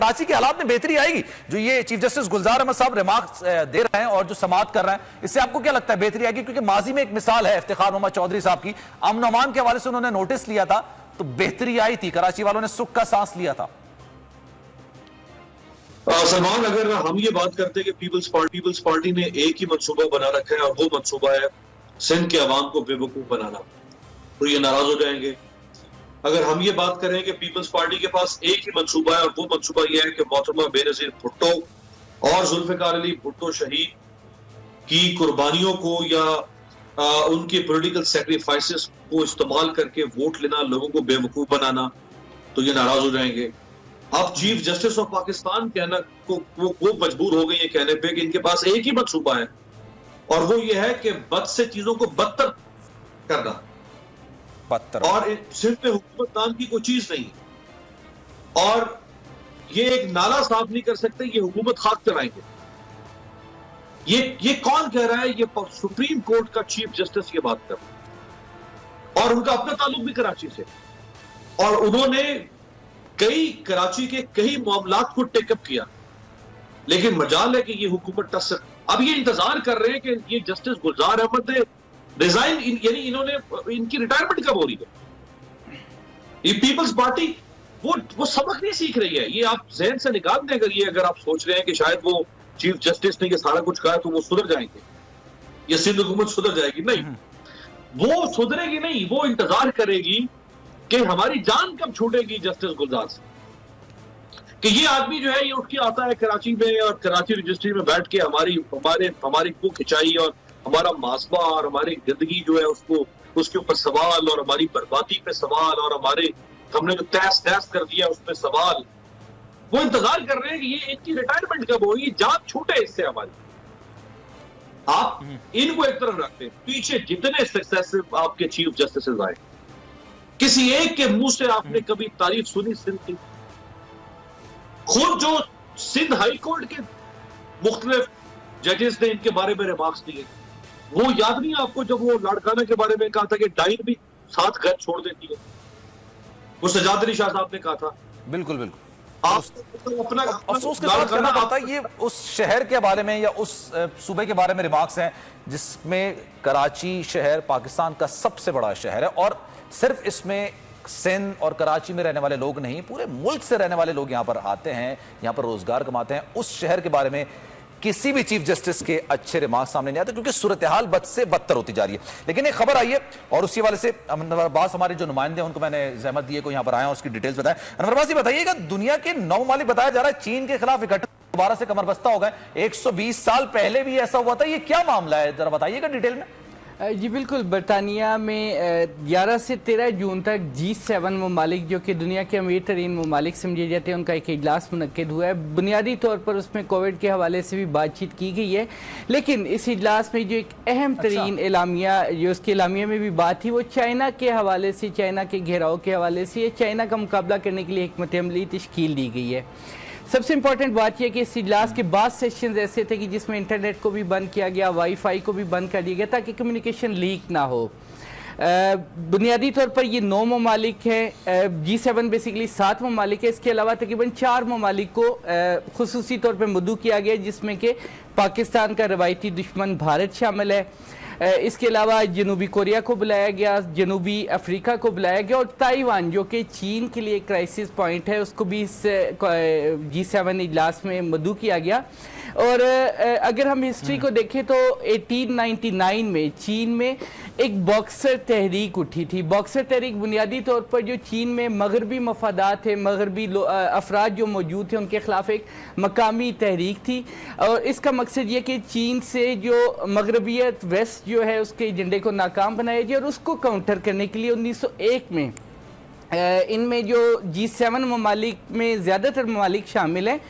कराची के हालात में बेहतरी आएगी? जो ये चीफ जस्टिस गुलजार अहमद साहब रिमार्क्स दे रहे हैं और जो समाअत कर रहे हैं, इससे आपको क्या लगता है बेहतरी आएगी? क्योंकि माजी में एक मिसाल है इफ्तिखार मोहम्मद चौधरी साहब की, अमन अमान के हवाले से उन्होंने नोटिस लिया था तो बेहतरी आई थी, कराची वालों ने सुख का सांस लिया था। सलमान, अगर हम ये बात करते हैं कि पीपल्स पार्टी ने एक ही मंसूबा बना रखा है और वो मंसूबा है सिंध के अवाम को बेवकूफ बनाना, तो ये नाराज हो जाएंगे। अगर हम ये बात करें कि पीपल्स पार्टी के पास एक ही मंसूबा है और वो मंसूबा ये है कि मोहतरमा बेनजीर भुट्टो और जुल्फिकार अली भुट्टो शहीद की कुर्बानियों को या उनके पॉलिटिकल सैक्रिफाइसेस को इस्तेमाल करके वोट लेना, लोगों को बेवकूफ बनाना, तो ये नाराज हो जाएंगे। अब चीफ जस्टिस ऑफ पाकिस्तान कहना को वो मजबूर हो गई है कहने पे कि इनके पास एक ही मंसूबा है और वो ये है कि बद से चीजों को बदतर करना, और सिर्फ में हुकूमत नाम की कोई चीज नहीं, और ये एक नाला साफ नहीं कर सकते, ये हुकूमत खाक चलाएंगे। ये कौन कह रहा है? ये सुप्रीम कोर्ट का चीफ जस्टिस ये बात कर रहा है और उनका अपना ताल्लुक भी कराची से, और उन्होंने कराची के कई मामलात को टेकअप किया, लेकिन मजाल है कि ये हुकूमत अब ये इंतजार कर रहे हैं कि ये जस्टिस गुलजार अहमद ने रिजाइन, यानी इन्होंने इनकी रिटायरमेंट कब हो रही है? ये पीपल्स पार्टी वो सबक नहीं सीख रही है। ये आप जहन से निकाल दें अगर आप सोच रहे हैं कि शायद वो चीफ जस्टिस ने ये सारा कुछ कहा तो वो सुधर जाएंगे, ये सिंध हुकूमत सुधर जाएगी। नहीं, वो सुधरेगी नहीं, वो इंतजार करेगी कि हमारी जान कब छूटेगी जस्टिस गुलजार से, कि ये आदमी जो है ये उठ के आता है कराची में और कराची रजिस्ट्री में बैठ के हमारी को खिंचाई और हमारा मासबा और हमारी जिंदगी जो है उसके ऊपर सवाल, और हमारी बर्बादी पे सवाल, और हमने जो तैस कर दिया उस पर सवाल। वो इंतजार कर रहे हैं कि ये इनकी रिटायरमेंट कब होगी, जान छूटे इससे हमारी। आप इनको एक तरफ रखते हैं, पीछे जितने सक्सेसिव आपके चीफ जस्टिस आए, किसी एक के मुंह से आपने कभी तारीफ सुनी सिंध की? खुद जो सिंध हाई कोर्ट के मुख्तलिफ जजेस ने इनके बारे में रिमार्क्स दिए, वो याद नहीं आपको जब वो लाड़काना के बारे में कहा था कि डाइन भी साथ घर छोड़ देती है? वो सजाद अली शाह साहब ने कहा था। बिल्कुल बिल्कुल। अपना अफसोस के साथ कहना पड़ता है, ये उस शहर के बारे में या उस सूबे के बारे में रिमार्क्स हैं जिसमें कराची शहर पाकिस्तान का सबसे बड़ा शहर है, और सिर्फ इसमें सिंध और कराची में रहने वाले लोग नहीं, पूरे मुल्क से रहने वाले लोग यहां पर आते हैं, यहां पर रोजगार कमाते हैं। उस शहर के बारे में किसी भी चीफ जस्टिस के अच्छे रिमार्क सामने नहीं आते, क्योंकि सूरत हाल बद से बदतर होती जा रही है। लेकिन एक खबर आई है और उसी वाले से अनवर अब्बास हमारे जो नुमाइंदे उनको मैंने जहमत दी है को यहाँ पर आया, उसकी डिटेल्स बताएं। अनवर अब्बास, बताइएगा, दुनिया के 9 ममालिक बताया जा रहा है चीन के खिलाफ इकट्ठा दोबारा से कमरबस्ता हो गए। 120 साल पहले भी ऐसा हुआ था, ये क्या मामला है, जरा बताइएगा डिटेल में। जी बिल्कुल, बरतानिया में 11 से 13 जून तक G7 ममालिक जो कि दुनिया के अमीर तरीन ममालिक समझे जाते हैं, उनका एक इजलास मुनक्किद हुआ है। बुनियादी तौर पर उसमें कोविड के हवाले से भी बातचीत की गई है, लेकिन इस इजलास में जो एक अहम तरीन एलामिया, जो उसके एलामिया में भी बात थी, वो चाइना के हवाले से, चाइना के घेराव के हवाले से चाइना का मुकाबला करने के लिए हिकमत अमली तश्कील दी गई है। सबसे इंपॉर्टेंट बात यह कि इस इजलास के बाद सेशंस ऐसे थे कि जिसमें इंटरनेट को भी बंद किया गया, वाईफाई को भी बंद कर दिया गया ताकि कम्युनिकेशन लीक ना हो। बुनियादी तौर पर ये 9 ममालिक हैं, G7 बेसिकली 7 ममालिक है। इसके अलावा तकरीबन 4 ममालिक को खुसूसी तौर पर मदऊ किया गया, जिसमें कि पाकिस्तान का रवायती दुश्मन भारत शामिल है। इसके अलावा जनूबी कोरिया को बुलाया गया, जनूबी अफ्रीका को बुलाया गया, और ताइवान जो कि चीन के लिए क्राइसिस पॉइंट है, उसको भी इस G7 इजलास में मदऊ किया गया। और अगर हम हिस्ट्री को देखें तो 1899 में चीन में एक बॉक्सर तहरीक उठी थी। बॉक्सर तहरीक बुनियादी तौर पर जो चीन में मगरबी मफादात थे, मगरबी अफराद जो मौजूद थे, उनके खिलाफ एक मकामी तहरीक थी, और इसका मकसद ये कि चीन से जो मगरबियत वेस्ट जो है उसके एजेंडे को नाकाम बनाया जाए, और उसको काउंटर करने के लिए 1901 में इनमें जो G7 ममालिक में ज़्यादातर ममालिक शामिल हैं,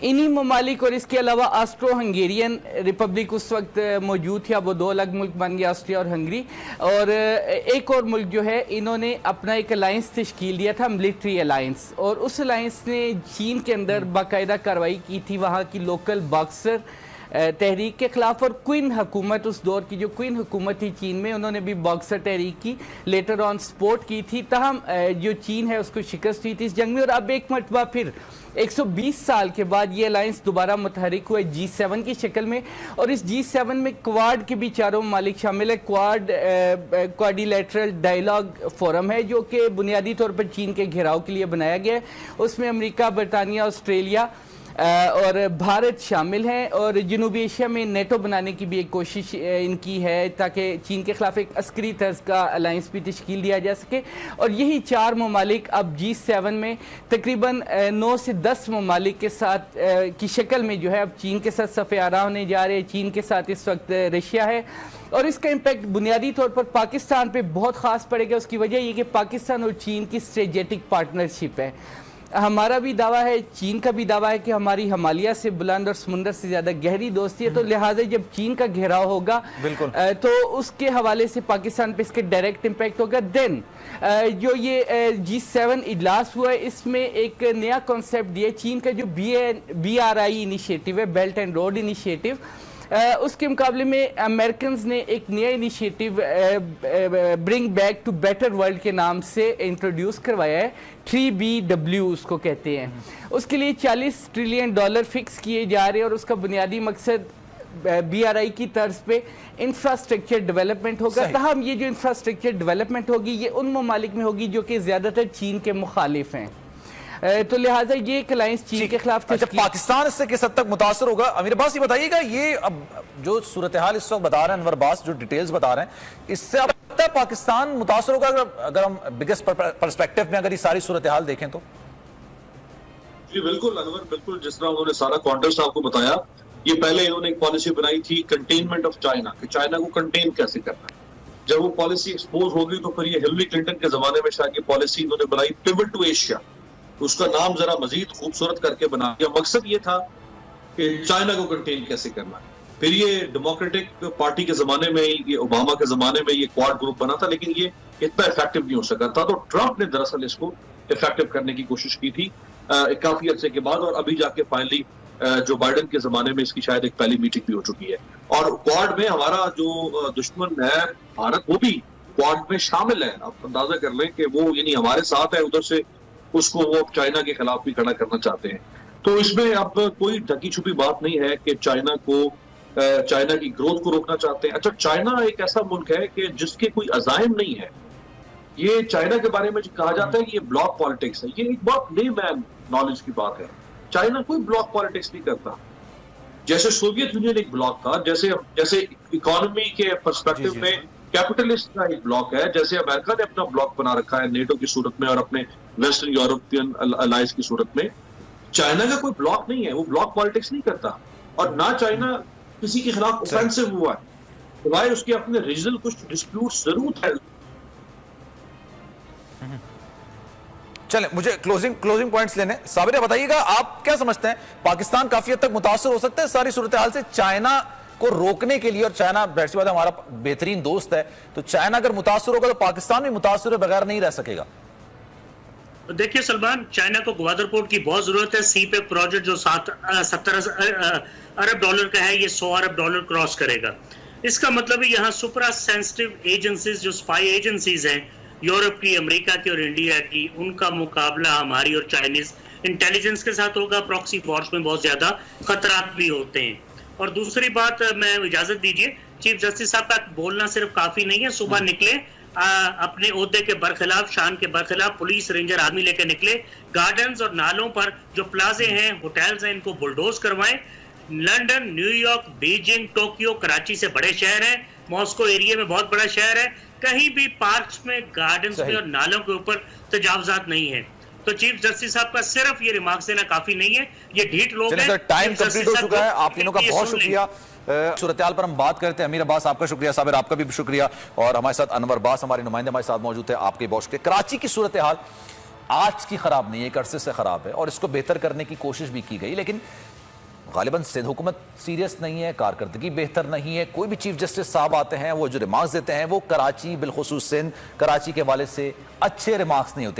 इन्हीं ममालिक और इसके अलावा ऑस्ट्रो हंगेरियन रिपब्लिक उस वक्त मौजूद थी, अब वो 2 अलग मुल्क बन गया, ऑस्ट्रिया और हंगरी, और एक और मुल्क जो है, इन्होंने अपना एक अलायंस तश्कील दिया था, मिलिट्री अलायंस, और उस अलायंस ने चीन के अंदर बाकायदा कार्रवाई की थी। वहाँ की लोकल बॉक्सर तहरीक के खिलाफ, और क्वीन हुकूमत, उस दौर की जो क्वीन हुकूमत थी चीन में, उन्होंने भी बॉक्सर तहरीक की, लेटर ऑन सपोर्ट की थी। तहम जो चीन है उसको शिकस्त हुई थी इस जंग में, और अब एक मरतबा फिर 120 साल के बाद ये अलायंस दोबारा मुतहरिक हुआ G7 की शक्ल में। और इस G7 में क्वाड के भी चारों ममालिक शामिल है। क्वाड्रिलेटरल डायलॉग फोरम है जो कि बुनियादी तौर पर चीन के घेराव के लिए बनाया गया है। उसमें अमेरिका, बरतानिया, ऑस्ट्रेलिया और भारत शामिल हैं, और जनूबी एशिया में नेटो बनाने की भी एक कोशिश इनकी है ताकि चीन के खिलाफ एक अस्करी तर्ज का अलायंस भी तश्कील दिया जा सके। और यही चार ममालिक अब G7 में तकरीबन 9 से 10 ममालिक के साथ की शक्ल में जो है अब चीन के साथ सफ़े आरा होने जा रहे हैं। चीन के साथ इस वक्त रशिया है, और इसका इम्पैक्ट बुनियादी तौर पर पाकिस्तान पे बहुत ख़ास पड़ेगा। उसकी वजह ये कि पाकिस्तान और चीन की स्ट्रेटेजिक पार्टनरशिप है। हमारा भी दावा है, चीन का भी दावा है कि हमारी हिमालय से बुलंद और समुंदर से ज़्यादा गहरी दोस्ती है, तो लिहाजा जब चीन का घेराव होगा तो उसके हवाले से पाकिस्तान पे इसके डायरेक्ट इम्पैक्ट होगा। देन जो ये G7 इजलास हुआ है, इसमें एक नया कॉन्सेप्ट दिया चीन का, जो BRI इनिशिएटिव है, बेल्ट एंड रोड इनिशिएटिव। उसके मुकाबले में अमेरिकन ने एक नया initiative bring back to better world के नाम से इंट्रोड्यूस करवाया है। 3BW उसको कहते हैं। उसके लिए $40 ट्रिलियन फिक्स किए जा रहे हैं, और उसका बुनियादी मकसद BRI की तर्ज पे इंफ्रास्ट्रक्चर डेवलपमेंट होगा। तहम ये जो इंफ्रास्ट्रक्चर डेवलपमेंट होगी ये उन ममालिक में होगी जो कि ज़्यादातर चीन के मुखालिफ हैं, तो लिहाजा ये एक अलायंस चीन के खिलाफ। अच्छा, पाकिस्तान इससे किस हद तक मुतासर होगा? अमीर अब्बास ये बताइएगा, ये अब जो सूरत हाल इस वक्त बता रहे हैं अनवर अब्बास, जो डिटेल्स बता रहे हैं, इससे अब लगता है पाकिस्तान मुतासर होगा अगर हम बिगेस्ट पर्सपेक्टिव में अगर ये सारी सूरत हाल देखें तो? जी बिल्कुल अनवर, बिल्कुल जिस तरह उन्होंने सारा कॉन्टेक्स्ट आपको बताया। ये पहले इन्होंने एक पॉलिसी बनाई थी कंटेनमेंट ऑफ चाइना, कि चाइना को कंटेन कैसे करना है। जब वो पॉलिसी एक्सपोज होगी तो फिर ये हिलरी क्लिंटन के जमाने में शायद ये पॉलिसी इन्होंने बनाई पिवट टू एशिया, उसका नाम जरा मजीद खूबसूरत करके बना दिया। मकसद ये था कि चाइना को कंटेन कैसे करना है। फिर ये डेमोक्रेटिक पार्टी के जमाने में, ये ओबामा के जमाने में ये क्वाड ग्रुप बना था, लेकिन ये इतना इफेक्टिव नहीं हो सका था। तो ट्रंप ने दरअसल इसको इफेक्टिव करने की कोशिश की थी काफी अरसे के बाद, और अभी जाके फाइनली जो बाइडेन के जमाने में इसकी शायद एक पहली मीटिंग भी हो चुकी है। और क्वाड में हमारा जो दुश्मन है भारत, वो भी क्वाड में शामिल है। आप अंदाजा कर लें कि वो यानी हमारे साथ है, उधर से उसको वो चाइना के खिलाफ भी खड़ा करना चाहते हैं। तो इसमें अब कोई ढकी छुपी बात नहीं है कि चाइना की ग्रोथ को रोकना चाहते हैं। अच्छा, चाइना एक ऐसा मुल्क है कि जिसके कोई अजाइम नहीं है। ये चाइना के बारे में जो कहा जाता है कि ये ब्लॉक पॉलिटिक्स है, ये एक बहुत लेमैन नॉलेज की बात है। चाइना कोई ब्लॉक पॉलिटिक्स नहीं करता। जैसे सोवियत यूनियन एक ब्लॉक था, जैसे इकोनॉमी के पर्सपेक्टिव में कैपिटलिस्ट का एक ब्लॉक है, जैसे अमेरिका ने अपना ब्लॉक बना रखा है नेटो की सूरत में और अपने वेस्टर्न यूरोपियन अलायंस की सूरत में। चाइना का कोई ब्लॉक नहीं है, वो ब्लॉक पॉलिटिक्स नहीं करता। और ना चाइना किसी के खिलाफ ऑफेंसिव हुआ है, तो भाई उसके अपने रीजनल कुछ डिस्प्यूट जरूर है। चलें, मुझे क्लोजिंग पॉइंट्स लेने। साबिर बताइएगा, आप क्या समझते हैं, पाकिस्तान काफी हद तक मुतासर हो सकता है सारी सूरत हाल से चाइना को रोकने के लिए? और चाइना वैसी बात है हमारा बेहतरीन दोस्त है, तो चाइना अगर मुतासर होगा तो पाकिस्तान भी मुतासर बगैर नहीं रह सकेगा। देखिए सलमान, चाइना को ग्वादर पोर्ट की बहुत जरूरत है। सी पे प्रोजेक्ट जो 70 अरब डॉलर का है, ये 100 अरब डॉलर क्रॉस करेगा। इसका मतलब है यहाँ सुपरा सेंसिटिव एजेंसीज, जो स्पाई एजेंसीज हैं यूरोप की, अमेरिका की और इंडिया की, उनका मुकाबला हमारी और चाइनीज इंटेलिजेंस के साथ होगा। प्रॉक्सी वॉर्स में बहुत ज्यादा खतरात भी होते हैं। और दूसरी बात, मैं इजाजत दीजिए, चीफ जस्टिस साहब का बोलना सिर्फ काफी नहीं है। सुबह निकले अपने ओहदे के बरखिलाफ, शान के बरखिलाफ, पुलिस रेंजर आर्मी लेकर निकले, गार्डन्स और नालों पर जो प्लाजे हैं, होटल्स हैं, इनको बुलडोज करवाएं। London, New York, Beijing, Tokyo, Karachi से बड़े शहर हैं, मॉस्को एरिया में बहुत बड़ा शहर है, कहीं भी पार्क्स में, गार्डन्स में और नालों के ऊपर तजावजात नहीं है। तो चीफ जस्टिस साहब का सिर्फ ये रिमार्क्स देना काफी नहीं है, ये ढीठ लोग हैं। टाइम कंप्लीट हो चुका है, आप तीनों का बहुत शुक्रिया। सूरत-ए-हाल पर हम बात करते हैं। अमीर अब्बास, आपका शुक्रिया। साबिर, आपका भी शुक्रिया। और हमारे साथ अनवर अब्बास, हमारे नुमाइंदे हमारे साथ मौजूद है। आपके बहुत शुक्रिया। कराची की सूरत-ए-हाल आज की खराब नहीं है, एक अरसे से खराब है और इसको बेहतर करने की कोशिश भी की गई, लेकिन गालिबन सिंध हुकूमत सीरियस नहीं है, कारकर्दगी बेहतर नहीं है। कोई भी चीफ जस्टिस साहब आते हैं, वो जो रिमार्क्स देते हैं वो कराची, बिलखुसूस सिंध, कराची के हवाले से अच्छे रिमार्क्स नहीं होते।